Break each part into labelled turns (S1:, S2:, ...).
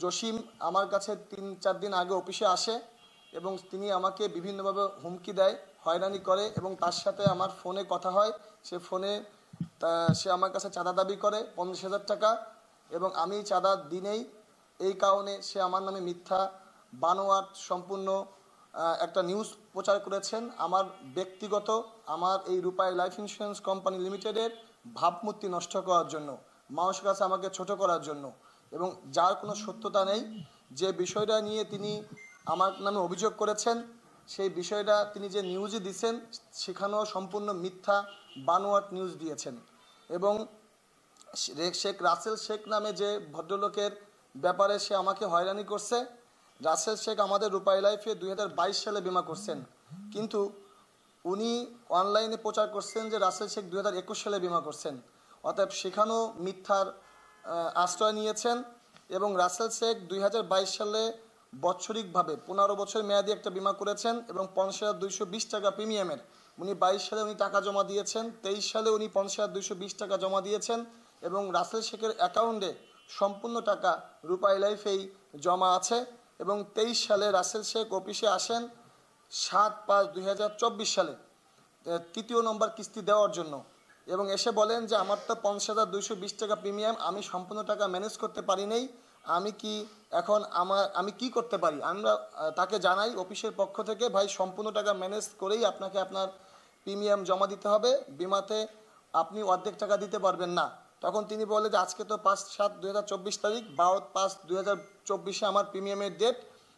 S1: জসিম আমার কাছে 3-4 দিন আগে অফিসে আসে এবং তিনি আমাকে বিভিন্নভাবে হুমকি দেয়, হয়রানি করে এবং তার সাথে আমার ফোনে কথা হয়। সে ফোনে সে আমার কাছে চাঁদা দাবি করে 50,000 টাকা এবং আমি চাঁদা দিনেই। এই কারণে সে আমার নামে মিথ্যা বানোয়াট সম্পূর্ণ একটা নিউজ প্রচার করেছেন আমার ব্যক্তিগত, আমার এই রূপাই লাইফ ইন্স্যুরেন্স কোম্পানি লিমিটেডের ভাবমূর্তি নষ্ট করার জন্য, মানুষের কাছে আমাকে ছোট করার জন্য, এবং যার কোনো সত্যতা নেই। যে বিষয়টা নিয়ে তিনি আমার নামে অভিযোগ করেছেন, সেই বিষয়টা তিনি যে নিউজে দিয়েছেন সেখানেও সম্পূর্ণ মিথ্যা বানোয়াট নিউজ দিয়েছেন। এবং শেখ রাসেল শেখ নামে যে ভদ্রলোকের ব্যাপারে সে আমাকে হয়রানি করছে। রাসেল শেখ আমাদের রূপাই লাইফে 2022 সালে বিমা করছেন, কিন্তু উনি অনলাইনে প্রচার করছেন যে রাসেল শেখ 2021 সালে বিমা করছেন। অতএব সেখানেও মিথ্যার আশ্রয় নিয়েছেন। এবং রাসেল শেখ 2022 সালে বৎসরিকভাবে 15 বছর মেয়াদি একটা বিমা করেছেন এবং 50,220 টাকা প্রিমিয়ামের। উনি 22 সালে উনি টাকা জমা দিয়েছেন, 23 সালে উনি 50,220 টাকা জমা দিয়েছেন এবং রাসেল শেখের অ্যাকাউন্টে সম্পূর্ণ টাকা রূপাই লাইফেই জমা আছে। এবং 23 সালে রাসেল শেখ অফিসে আসেন 7/5/2024 সালে 3য় নম্বর কিস্তি দেওয়ার জন্য এবং এসে বলেন যে আমার তো 50,220 টাকা প্রিমিয়াম, আমি সম্পূর্ণ টাকা ম্যানেজ করতে পারি নাই, আমি কি করতে পারি। আমরা তাকে জানাই অফিসের পক্ষ থেকে, ভাই সম্পূর্ণ টাকা ম্যানেজ করেই আপনাকে আপনার প্রিমিয়াম জমা দিতে হবে, বিমাতে আপনি অর্ধেক টাকা দিতে পারবেন না। তখন তিনি বলে যে আজকে তো 5/7/2024 তারিখ, 12/5/2024 আমার প্রিমিয়ামের ডেট,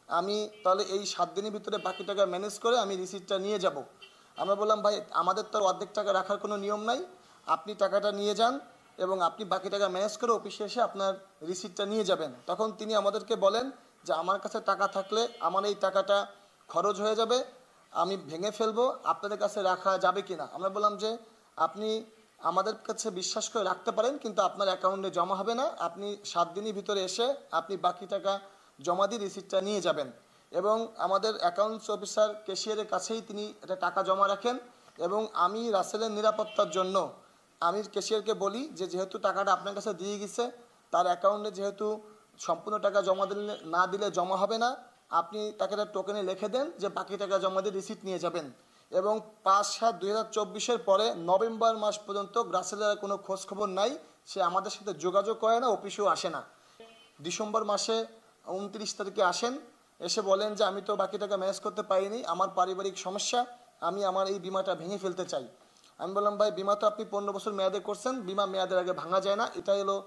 S1: আমি তাহলে এই 7 দিনের ভিতরে বাকি টাকা ম্যানেজ করে আমি রিসিপ্টটা নিয়ে যাব। আমরা বললাম ভাই আমাদের তো অর্ধেক টাকা রাখার কোনো নিয়ম নাই, আপনি টাকাটা নিয়ে যান এবং আপনি বাকি টাকা ম্যানেজ করে অফিসে এসে আপনার রিসিপ্টটা নিয়ে যাবেন। তখন তিনি আমাদেরকে বলেন যে আমার কাছে টাকা থাকলে আমার এই টাকাটা খরচ হয়ে যাবে, আমি ভেঙে ফেলবো, আপনাদের কাছে রাখা যাবে কি না। আমরা বললাম যে আপনি আমাদের কাছে বিশ্বাস করে রাখতে পারেন, কিন্তু আপনার অ্যাকাউন্টে জমা হবে না, আপনি 7 দিনের ভিতরে এসে আপনি বাকি টাকা জমা দিয়ে রিসিপ্টটা নিয়ে যাবেন। এবং আমাদের অ্যাকাউন্টস অফিসার ক্যাশিয়ারের কাছেই তিনি এটা টাকা জমা রাখেন। এবং আমি রাসেলের নিরাপত্তার জন্য আমি ক্যাশিয়ারকে বলি যে যেহেতু টাকাটা আপনার কাছে দিয়ে গেছে, তার অ্যাকাউন্টে যেহেতু সম্পূর্ণ টাকা জমা দিলে না দিলে জমা হবে না, আপনি তাকে টোকেনে লিখে দেন যে বাকি টাকা জমা দিয়ে রিসিপ্ট নিয়ে যাবেন। এবং 5/7/2024 পরে নভেম্বর মাস পর্যন্ত রাসেলের কোনো খোঁজখবর নাই, সে আমাদের সাথে যোগাযোগ করে না, অফিসেও আসে না। ডিসেম্বর মাসে 29 তারিখে আসেন, এসে বলেন যে আমি তো বাকি টাকা ম্যানেজ করতে পারিনি, আমার পারিবারিক সমস্যা, আমি আমার এই বিমাটা ভেঙে ফেলতে চাই। আমি বললাম ভাই বিমা তো আপনি 15 বছর মেয়াদে করছেন, বিমা মেয়াদের আগে ভাঙা যায় না, এটা হলো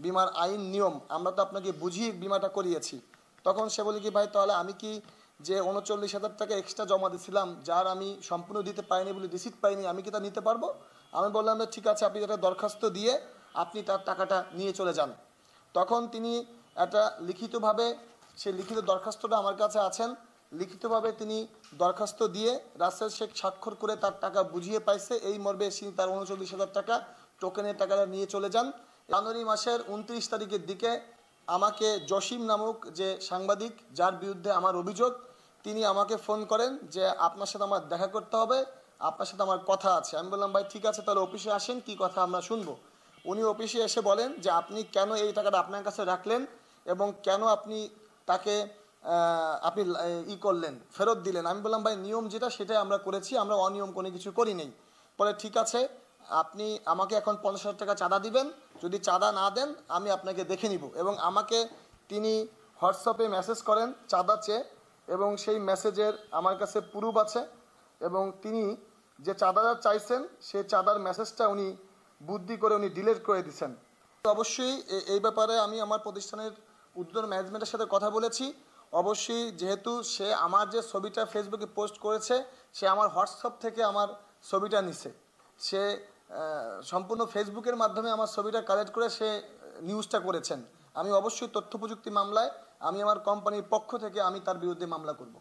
S1: বিমার আইন নিয়ম, আমরা তো আপনাকে বুঝিয়ে বিমাটা করিয়েছি। তখন সে বলে কি ভাই তাহলে আমি কি যে 39,000 টাকা এক্সট্রা জমা দিয়েছিলাম, যার আমি সম্পূর্ণ দিতে পারিনি বলে রিসিপ্ট পাইনি, আমি কি তা নিতে পারবো। আমি বললাম যে ঠিক আছে, আপনি একটা দরখাস্ত দিয়ে আপনি তার টাকাটা নিয়ে চলে যান। তখন তিনি একটা লিখিতভাবে, সেই লিখিত দরখাস্তটা আমার কাছে আছেন, লিখিতভাবে তিনি দরখাস্ত দিয়ে রাসেল শেখ স্বাক্ষর করে তার টাকা বুঝিয়ে পাইছে, এই মর্মে তিনি তার 39,000 টাকা টোকেনের টাকাটা নিয়ে চলে যান। জানুয়ারি মাসের 29 তারিখের দিকে আমাকে জসিম নামক যে সাংবাদিক, যার বিরুদ্ধে আমার অভিযোগ, তিনি আমাকে ফোন করেন যে আপনার সাথে আমার দেখা করতে হবে, আপনার সাথে আমার কথা আছে। আমি বললাম ভাই ঠিক আছে, তাহলে অফিসে আসেন, কি কথা আমরা শুনবো। উনি অফিসে এসে বলেন যে আপনি কেন এই টাকাটা আপনার কাছে রাখলেন এবং কেন আপনি তাকে আপনি করলেন, ফেরত দিলেন। আমি বললাম ভাই নিয়ম যেটা সেটাই আমরা করেছি, আমরা অনিয়ম কোনো কিছু করি নেই। বলে ঠিক আছে, আপনি আমাকে এখন 50,000 টাকা চাঁদা দিবেন, যদি চাঁদা না দেন আমি আপনাকে দেখে নিব। এবং আমাকে তিনি হোয়াটসঅ্যাপে মেসেজ করেন চাঁদা চেয়ে, এবং সেই মেসেজের আমার কাছে প্রুফ আছে। এবং তিনি যে চাঁদাটা চাইছেন সেই চাঁদার মেসেজটা উনি বুদ্ধি করে উনি ডিলিট করে দিচ্ছেন। অবশ্যই এই ব্যাপারে আমি আমার প্রতিষ্ঠানের উদ্যোগ ম্যানেজমেন্টের সাথে কথা বলেছি। অবশ্যই যেহেতু সে আমার যে ছবিটা ফেসবুকে পোস্ট করেছে, সে আমার হোয়াটসঅ্যাপ থেকে আমার ছবিটা নিছে, সে সম্পূর্ণ ফেসবুকের মাধ্যমে আমার ছবিটা কালেক্ট করে সে নিউজটা করেছেন। আমি অবশ্যই তথ্য প্রযুক্তি মামলায় আমি আমার কোম্পানির পক্ষ থেকে আমি তার বিরুদ্ধে মামলা করব।